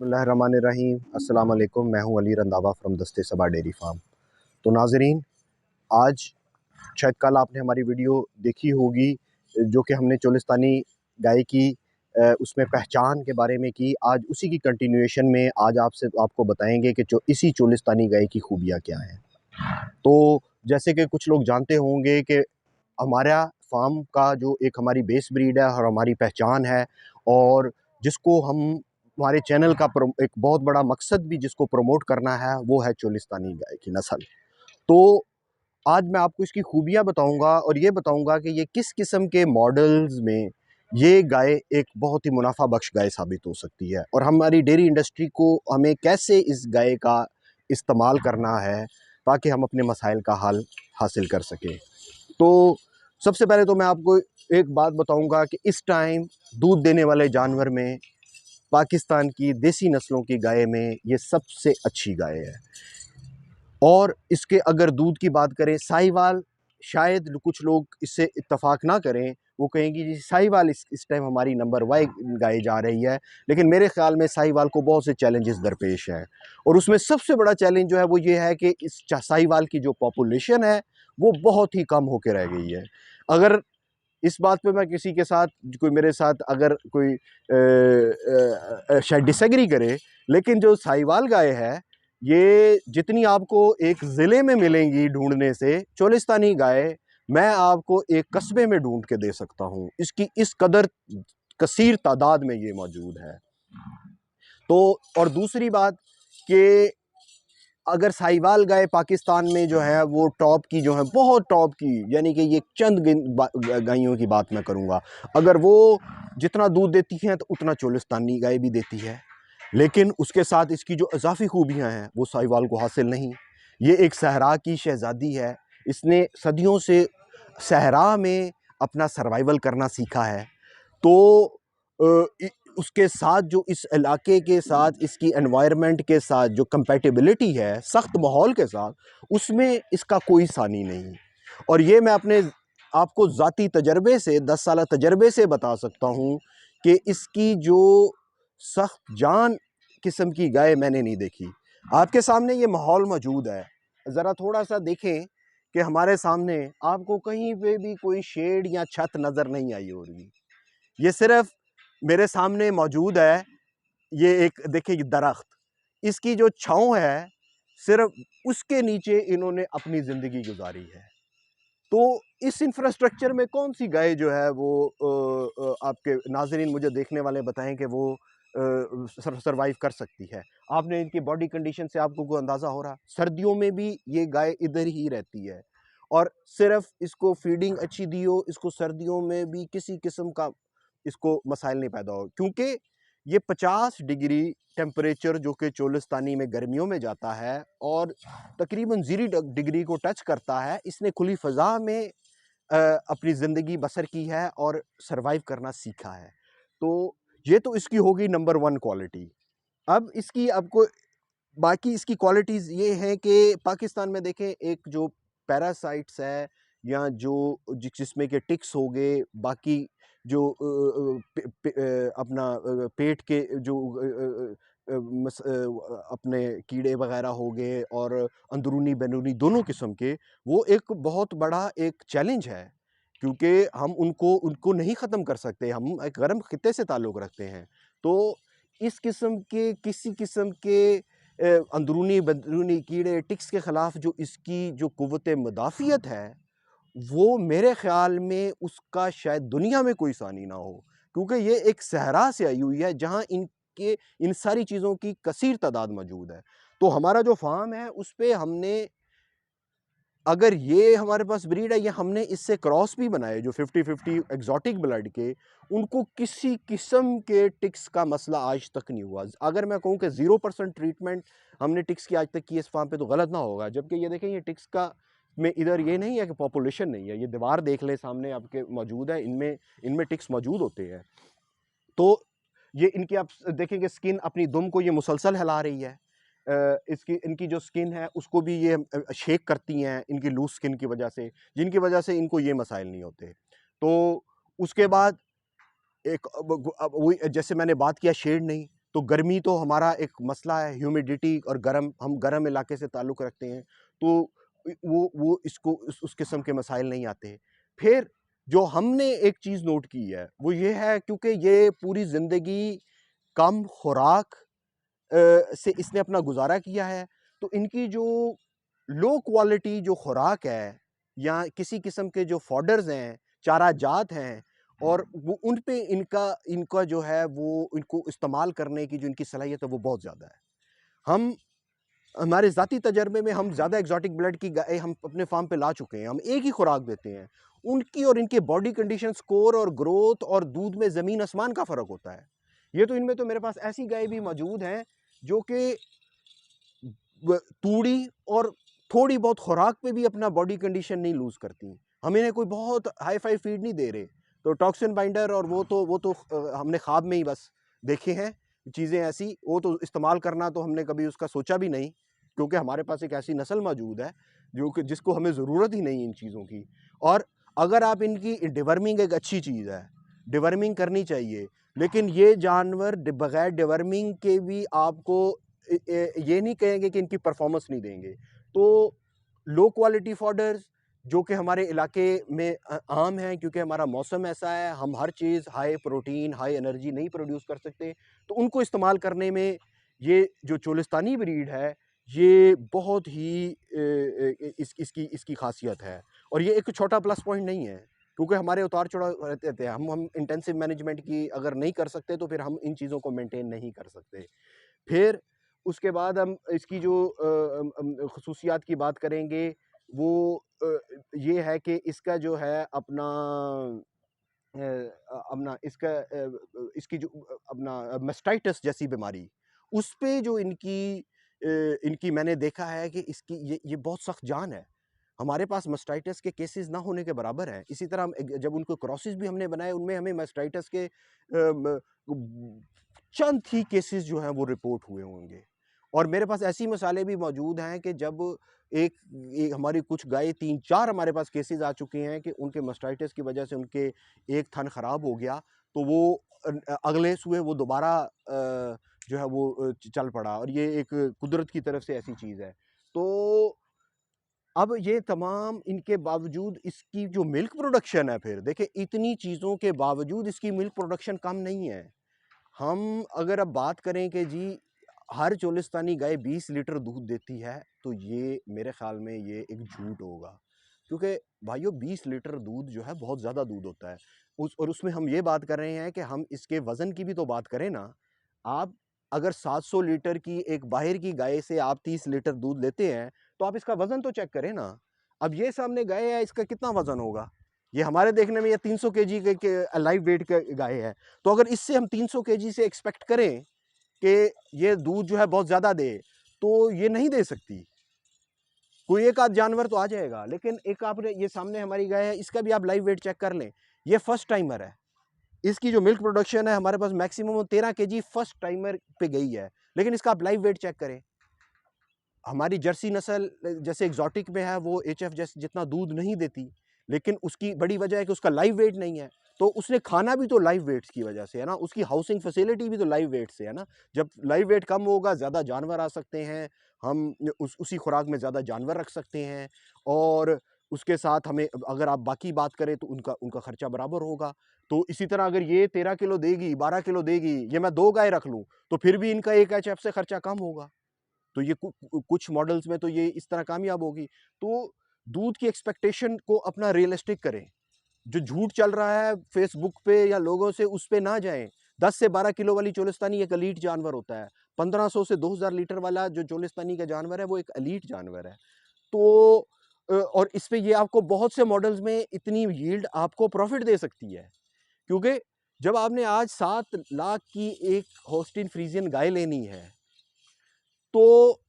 बिस्मिल्लाहिर्रहमानिर्रहीम। अस्सलाम वालेकुम। मैं हूं अली रंधावा फ्रॉम दस्ते सबा डेयरी फार्म। तो नाजरीन, आज शायद कल आपने हमारी वीडियो देखी होगी जो कि हमने चोलिस्तानी गाय की उसमें पहचान के बारे में की। आज उसी की कंटिन्यूएशन में आज आपको बताएंगे कि इसी चोलिस्तानी गाय की खूबियाँ क्या हैं। तो जैसे कि कुछ लोग जानते होंगे कि हमारा फार्म का जो एक हमारी बेस ब्रीड है और हमारी पहचान है, और जिसको हम हमारे चैनल का एक बहुत बड़ा मकसद भी जिसको प्रमोट करना है वो है चोलिस्तानी गाय की नस्ल। तो आज मैं आपको इसकी खूबियाँ बताऊंगा और ये बताऊंगा कि ये किस किस्म के मॉडल्स में ये गाय एक बहुत ही मुनाफा बख्श गाय साबित हो सकती है, और हमारी डेयरी इंडस्ट्री को हमें कैसे इस गाय का इस्तेमाल करना है ताकि हम अपने मसाइल का हल हासिल कर सकें। तो सबसे पहले तो मैं आपको एक बात बताऊंगा कि इस टाइम दूध देने वाले जानवर में पाकिस्तान की देसी नस्लों की गाय में ये सबसे अच्छी गाय है। और इसके अगर दूध की बात करें, साहिवाल, शायद कुछ लोग इससे इत्तफाक ना करें, वो कहेंगे जी साहिवाल इस टाइम हमारी नंबर वाई गाय जा रही है, लेकिन मेरे ख्याल में साहिवाल को बहुत से चैलेंजेस दरपेश हैं। और उसमें सबसे बड़ा चैलेंज जो है वो ये है कि इस साहिवाल की जो पॉपुलेशन है वो बहुत ही कम होकर रह गई है। अगर इस बात पे मैं किसी के साथ, कोई मेरे साथ अगर कोई शायद डिसएग्री करे, लेकिन जो साहिवाल गाय है ये जितनी आपको एक ज़िले में मिलेंगी ढूंढने से, चोलिस्तानी गाय मैं आपको एक कस्बे में ढूंढ के दे सकता हूँ। इसकी इस कदर कसीर तादाद में ये मौजूद है। तो और दूसरी बात कि अगर साहिवाल गाय पाकिस्तान में जो है वो टॉप की जो है, बहुत टॉप की, यानी कि ये चंद गायों की बात मैं करूँगा, अगर वो जितना दूध देती हैं तो उतना चोलिस्तानी गाय भी देती है, लेकिन उसके साथ इसकी जो इजाफी खूबियाँ हैं वो साहिवाल को हासिल नहीं। ये एक सहरा की शहज़ादी है। इसने सदियों से सहरा में अपना सर्वाइवल करना सीखा है। तो उसके साथ जो इस इलाके के साथ इसकी एनवायरनमेंट के साथ जो कंपैटिबिलिटी है सख्त माहौल के साथ, उसमें इसका कोई सानी नहीं। और ये मैं अपने आपको ज़ाती तजर्बे से, 10 साल तजर्बे से बता सकता हूँ कि इसकी जो सख्त जान किस्म की गाय मैंने नहीं देखी। आपके सामने ये माहौल मौजूद है, ज़रा थोड़ा सा देखें कि हमारे सामने आपको कहीं पे भी कोई शेड या छत नज़र नहीं आई होगी। ये सिर्फ मेरे सामने मौजूद है, ये एक देखिए ये दरख्त, इसकी जो छाँव है सिर्फ उसके नीचे इन्होंने अपनी ज़िंदगी गुजारी है। तो इस इंफ्रास्ट्रक्चर में कौन सी गाय जो है वो आपके नाज़रीन मुझे देखने वाले बताएं कि वो सरवाइव कर सकती है। आपने इनकी बॉडी कंडीशन से आपको कोई अंदाज़ा हो रहा, सर्दियों में भी ये गाय इधर ही रहती है, और सिर्फ इसको फीडिंग अच्छी दी हो, इसको सर्दियों में भी किसी किस्म का इसको मसाइल नहीं पैदा हो, क्योंकि ये 50 डिग्री टेम्परेचर जो कि चोलिस्तानी में गर्मियों में जाता है और तकरीबन 0 डिग्री को टच करता है, इसने खुली फ़ज़ा में अपनी ज़िंदगी बसर की है और सर्वाइव करना सीखा है। तो ये तो इसकी होगी नंबर 1 क्वालिटी। अब इसकी आपको बाकी इसकी क्वालिटीज़ ये हैं कि पाकिस्तान में देखें, एक जो पैरासाइट्स है या जो जिसमें के टिक्स हो गए, बाकी जो अपना पेट के जो अपने कीड़े वगैरह हो गए और अंदरूनी बैरूनी दोनों किस्म के, वो एक बहुत बड़ा एक चैलेंज है, क्योंकि हम उनको नहीं ख़त्म कर सकते। हम एक गर्म खित्ते से ताल्लुक़ रखते हैं। तो इस किस्म के किसी किस्म के अंदरूनी बैरूनी कीड़े टिक्स के ख़िलाफ़ जो इसकी जो क़ुव्वत मुदाफ़ियत है, वो मेरे ख़्याल में उसका शायद दुनिया में कोई सानी ना हो, क्योंकि ये एक सहरा से आई हुई है जहाँ इन सारी चीज़ों की कसीर तादाद मौजूद है। तो हमारा जो फार्म है उस पे हमने, अगर ये हमारे पास ब्रीड है, ये हमने इससे क्रॉस भी बनाए जो 50-50 एक्सोटिक ब्लड के, उनको किसी किस्म के टिक्स का मसला आज तक नहीं हुआ। अगर मैं कहूँ कि 0% ट्रीटमेंट हमने टिक्स की आज तक की इस फार्म पे, तो गलत ना होगा। जबकि ये देखें, ये टिक्स का में इधर ये नहीं है कि पॉपुलेशन नहीं है, ये दीवार देख लें सामने आपके मौजूद है, इनमें इनमें टिक्स मौजूद होते हैं। तो ये इनकी आप देखेंगे स्किन अपनी दुम को ये मुसलसल हिला रही है। इसकी इनकी जो स्किन है उसको भी ये शेक करती हैं इनकी लूज स्किन की वजह से, जिनकी वजह से इनको ये मसाइल नहीं होते। तो उसके बाद एक अब वही जैसे मैंने बात किया शेड नहीं, तो गर्मी तो हमारा एक मसला है, ह्यूमिडिटी और गर्म, हम गर्म इलाके से ताल्लुक़ रखते हैं, तो वो इसको उस किस्म के मसाइल नहीं आते। फिर जो हमने एक चीज़ नोट की है वो ये है, क्योंकि ये पूरी ज़िंदगी कम खुराक से इसने अपना गुजारा किया है, तो इनकी जो लो क्वालिटी जो खुराक है या किसी किस्म के जो फॉडर्स हैं, चारा जात हैं, और वो उन पे इनका जो है वो इनको इस्तेमाल करने की जो इनकी सलाहियत है वो बहुत ज़्यादा है। हम हमारे ज़ाती तजर्बे में हम ज़्यादा एक्सोटिक ब्लड की गाय हम अपने फार्म पे ला चुके हैं, हम एक ही खुराक देते हैं। उनकी और इनके बॉडी कंडीशन स्कोर और ग्रोथ और दूध में ज़मीन आसमान का फ़र्क होता है। ये तो इनमें तो मेरे पास ऐसी गाय भी मौजूद हैं जो कि तूड़ी और थोड़ी बहुत खुराक पे भी अपना बॉडी कंडीशन नहीं लूज़ करती। हम इन्हें कोई बहुत हाई फाई फीड नहीं दे रहे, तो टॉक्सिन बाइंडर और वो तो हमने ख्वाब में ही बस देखे हैं चीज़ें ऐसी, वो तो इस्तेमाल करना तो हमने कभी उसका सोचा भी नहीं, क्योंकि हमारे पास एक ऐसी नस्ल मौजूद है जो कि जिसको हमें ज़रूरत ही नहीं इन चीज़ों की। और अगर आप इनकी डिवर्मिंग एक अच्छी चीज़ है, डिवर्मिंग करनी चाहिए, लेकिन ये जानवर बगैर डिवर्मिंग के भी आपको ये नहीं कहेंगे कि इनकी परफॉर्मेंस नहीं देंगे। तो लो क्वालिटी फॉडर्स जो कि हमारे इलाके में आम हैं, क्योंकि हमारा मौसम ऐसा है, हम हर चीज़ हाई प्रोटीन हाई एनर्जी नहीं प्रोड्यूस कर सकते, तो उनको इस्तेमाल करने में ये जो चोलिस्तानी ब्रीड है ये बहुत ही इसकी खासियत है। और ये एक छोटा प्लस पॉइंट नहीं है, क्योंकि हमारे उतार चढ़ाव रहते हैं, हम इंटेंसिव मैनेजमेंट की अगर नहीं कर सकते तो फिर हम इन चीज़ों को मेंटेन नहीं कर सकते। फिर उसके बाद हम इसकी जो खसूसियात की बात करेंगे, वो ये है कि इसका जो है अपना इसकी जो अपना मास्टाइटिस जैसी बीमारी, उस पे जो इनकी मैंने देखा है कि इसकी ये बहुत सख्त जान है। हमारे पास मास्टाइटिस के केसेस ना होने के बराबर हैं। इसी तरह हम जब उनको क्रॉसेस भी हमने बनाए, उनमें हमें मास्टाइटिस के चंद ही केसेस जो हैं वो रिपोर्ट हुए होंगे। और मेरे पास ऐसी मिसालें भी मौजूद हैं कि जब एक हमारी कुछ गाय 3-4 हमारे पास केसेस आ चुके हैं कि उनके मास्टाइटिस की वजह से उनके एक थन खराब हो गया, तो वो अगले सूए वो दोबारा जो है वो चल पड़ा, और ये एक कुदरत की तरफ से ऐसी चीज़ है। तो अब ये तमाम इनके बावजूद इसकी जो मिल्क प्रोडक्शन है, फिर देखिए इतनी चीज़ों के बावजूद इसकी मिल्क प्रोडक्शन कम नहीं है। हम अगर अब बात करें कि जी हर चोलिस्तानी गाय 20 लीटर दूध देती है, तो ये मेरे ख़्याल में ये एक झूठ होगा, क्योंकि भाइयों 20 लीटर दूध जो है बहुत ज़्यादा दूध होता है। उसमें हम ये बात कर रहे हैं कि हम इसके वज़न की भी तो बात करें ना। आप अगर 700 लीटर की एक बाहर की गाय से आप 30 लीटर दूध लेते हैं, तो आप इसका वज़न तो चेक करें ना। अब ये सामने गाय है, इसका कितना वज़न होगा? ये हमारे देखने में ये 300 केजी के लाइव वेट का गाय है। तो अगर इससे हम 300 केजी से एक्सपेक्ट करें कि ये दूध जो है बहुत ज़्यादा दे, तो ये नहीं दे सकती। कोई एक आध जानवर तो आ जाएगा, लेकिन एक आपने ये सामने हमारी गाय है, इसका भी आप लाइव वेट चेक कर लें, ये फर्स्ट टाइमर है। इसकी जो मिल्क प्रोडक्शन है हमारे पास मैक्सिमम 13 केजी फर्स्ट टाइमर पे गई है, लेकिन इसका आप लाइव वेट चेक करें। हमारी जर्सी नस्ल जैसे एग्जॉटिक में है, वो एचएफ जैसे जितना दूध नहीं देती, लेकिन उसकी बड़ी वजह है कि उसका लाइव वेट नहीं है। तो उसने खाना भी तो लाइव वेट्स की वजह से है ना, उसकी हाउसिंग फैसिलिटी भी तो लाइव वेट से है ना। जब लाइव वेट कम होगा, ज़्यादा जानवर आ सकते हैं, हम उसी खुराक में ज़्यादा जानवर रख सकते हैं, और उसके साथ हमें अगर आप बाकी बात करें तो उनका उनका खर्चा बराबर होगा। तो इसी तरह अगर ये 13 किलो देगी, 12 किलो देगी, ये मैं 2 गाय रख लूँ, तो फिर भी इनका एक एचएफ से खर्चा कम होगा। तो ये कुछ मॉडल्स में तो ये इस तरह कामयाब होगी। तो दूध की एक्सपेक्टेशन को अपना रियलिस्टिक करें। जो झूठ चल रहा है फेसबुक पे या लोगों से, उस पे ना जाएं। 10 से 12 किलो वाली चोलिस्तानी एक एलीट जानवर होता है। 1500 से 2000 लीटर वाला जो चोलिस्तानी का जानवर है वो एक एलीट जानवर है। तो और इस पे ये आपको बहुत से मॉडल्स में इतनी यील्ड आपको प्रॉफिट दे सकती है, क्योंकि जब आपने आज 7 लाख की एक होस्टिन फ्रीजियन गाय लेनी है, तो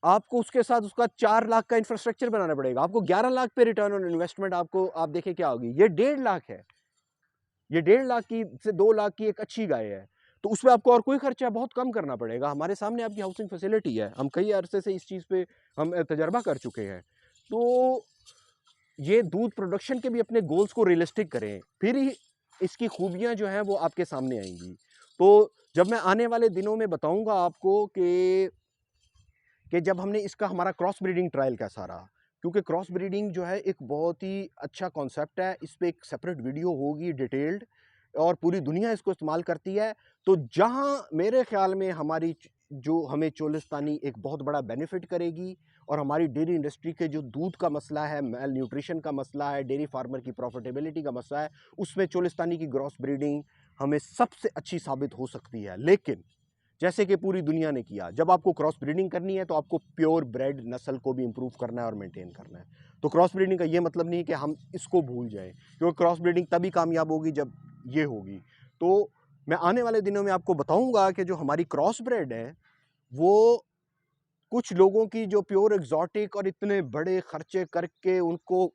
आपको उसके साथ उसका 4 लाख का इंफ्रास्ट्रक्चर बनाना पड़ेगा। आपको 11 लाख पे रिटर्न ऑन इन्वेस्टमेंट आपको आप देखें क्या होगी। ये 1.5 लाख है। ये 1.5 लाख की से 2 लाख की एक अच्छी गाय है। तो उसमें आपको और कोई खर्चा बहुत कम करना पड़ेगा। हमारे सामने आपकी हाउसिंग फैसिलिटी है। हम कई अरसे से इस चीज़ पे हम तजर्बा कर चुके हैं। तो ये दूध प्रोडक्शन के भी अपने गोल्स को रियलिस्टिक करें, फिर ही इसकी खूबियाँ जो हैं वो आपके सामने आएँगी। तो जब मैं आने वाले दिनों में बताऊँगा आपको कि जब हमने इसका हमारा क्रॉस ब्रीडिंग ट्रायल कैसा रहा, क्योंकि क्रॉस ब्रीडिंग जो है एक बहुत ही अच्छा कॉन्सेप्ट है। इस पे एक सेपरेट वीडियो होगी डिटेल्ड, और पूरी दुनिया इसको इस्तेमाल करती है। तो जहाँ मेरे ख्याल में हमारी जो हमें चोलिस्तानी एक बहुत बड़ा बेनिफिट करेगी, और हमारी डेयरी इंडस्ट्री के जो दूध का मसला है, मेल न्यूट्रिशन का मसला है, डेयरी फार्मर की प्रॉफिटेबिलिटी का मसला है, उसमें चोलिस्तानी की क्रॉस ब्रीडिंग हमें सबसे अच्छी साबित हो सकती है। लेकिन जैसे कि पूरी दुनिया ने किया, जब आपको क्रॉस ब्रीडिंग करनी है तो आपको प्योर ब्रेड नस्ल को भी इंप्रूव करना है और मेंटेन करना है। तो क्रॉस ब्रीडिंग का ये मतलब नहीं है कि हम इसको भूल जाएं, क्योंकि क्रॉस ब्रीडिंग तभी कामयाब होगी जब ये होगी। तो मैं आने वाले दिनों में आपको बताऊंगा कि जो हमारी क्रॉस ब्रेड है, वो कुछ लोगों की जो प्योर एग्जॉटिक और इतने बड़े खर्चे करके उनको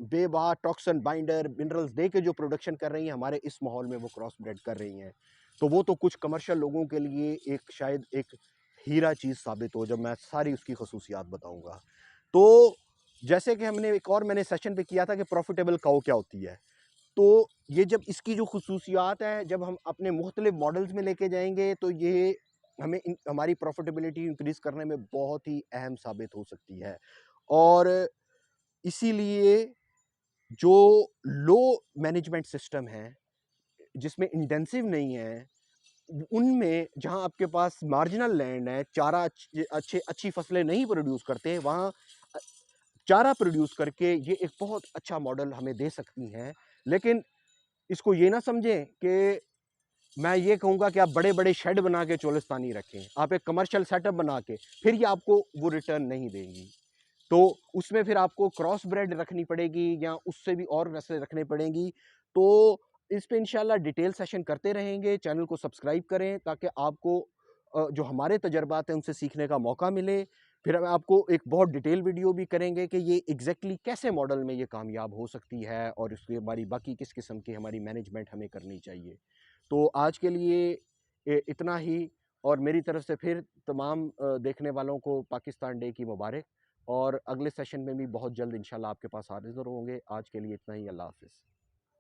बेबाह टॉक्सन बाइंडर मिनरल्स दे के जो प्रोडक्शन कर रही हैं, हमारे इस माहौल में वो क्रॉस ब्रेड कर रही हैं, तो वो तो कुछ कमर्शियल लोगों के लिए एक शायद एक हीरा चीज़ साबित हो, जब मैं सारी उसकी खसूसियात बताऊंगा। तो जैसे कि हमने एक और मैंने सेशन पे किया था कि प्रॉफिटेबल काऊ क्या होती है, तो ये जब इसकी जो खसूसियात है, जब हम अपने मुख्तलिफ मॉडल्स में लेके जाएंगे, तो ये हमें हमारी प्रॉफिटेबिलिटी इंक्रीज करने में बहुत ही अहम साबित हो सकती है। और इसीलिए जो लो मैनेजमेंट सिस्टम है, जिसमें इंटेंसिव नहीं है, उनमें जहां आपके पास मार्जिनल लैंड है, चारा अच्छी फसलें नहीं प्रोड्यूस करते, वहां चारा प्रोड्यूस करके ये एक बहुत अच्छा मॉडल हमें दे सकती हैं। लेकिन इसको ये ना समझें कि मैं ये कहूँगा कि आप बड़े-बड़े शेड बना के चोलिस्तानी रखें, आप एक कमर्शियल सेटअप बना के, फिर ये आपको वो रिटर्न नहीं देंगी। तो उसमें फिर आपको क्रॉस ब्रेड रखनी पड़ेगी या उससे भी और नस्लें रखनी पड़ेंगी। तो इस पे इंशाल्लाह डिटेल सेशन करते रहेंगे। चैनल को सब्सक्राइब करें ताकि आपको जो हमारे तजर्बात हैं उनसे सीखने का मौका मिले। फिर हम आपको एक बहुत डिटेल वीडियो भी करेंगे कि ये एग्जैक्टली कैसे मॉडल में ये कामयाब हो सकती है, और इसके हमारी बाकी किस किस्म की हमारी मैनेजमेंट हमें करनी चाहिए। तो आज के लिए इतना ही, और मेरी तरफ से फिर तमाम देखने वालों को पाकिस्तान डे की मुबारक, और अगले सेशन में भी बहुत जल्द इंशाल्लाह आपके पास हाजिर होंगे। आज के लिए इतना ही। अल्लाह हाफ़िज़।